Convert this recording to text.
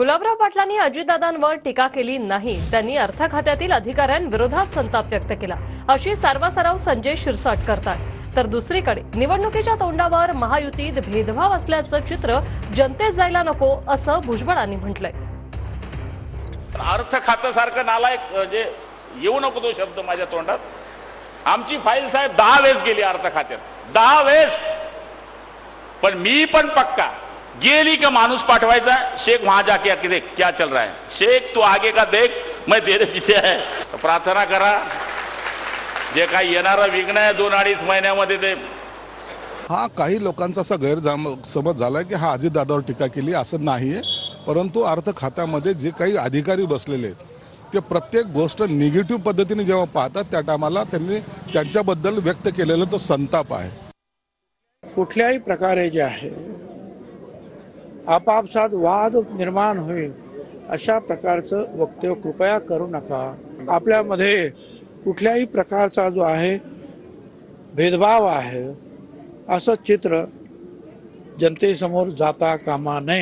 गुलाबराव पाटलांनी अजितदादांवर टीका केली नाही, त्यांनी अर्थ खात्यातील अधिकाऱ्यांविरोधात संताप व्यक्त केला, अशी सारवासारव संजय शिरसाट करतात। तर दुसरीकडे निवडणुकीच्या तोंडावर महायुतीत भेदभाव असल्याचं चित्र जनतेत जायला नको, असं भुजबळांनी म्हटलंय। अर्थ खात्यासारखं नालायक जे येऊ नको तो शब्द माझ्या तोंडात। आमची फाईल साहेब 10 वेळेस गेली अर्थ खात्यात, 10 वेळेस। पण मी पण पक्का गेली का माणूस पाठवायचा, शेख वहां जाके देख क्या चल रहा है, शेख तू आगे का देख, मैं तेरे पीछे है। प्रार्थना करा, जे काही येणारा विघ्न आहे 2-2.5 महिन्यामध्ये ते। हा काही लोकांचा असा गैरसमज झाला की हा अजितदादावर टीका केली, असं नाहीये। परंतु अर्थ खात्यामध्ये जे काही अधिकारी बसलेले आहेत ते प्रत्येक गोष्ट निगेटिव्ह पद्धतीने जेव्हा पाहतात त्या टायमाला त्यांनी त्यांच्याबद्दल व्यक्त केलेला तो संताप आहे। कुठल्याही प्रकारे जे आहे आपापसात वाद निर्माण होईल अशा प्रकारचं वक्तव्य कृपया करू नका। आपल्यामध्ये कुठल्याही प्रकारचा जो आहे भेदभाव आहे असं चित्र जनतेसमोर जाता कामा नये।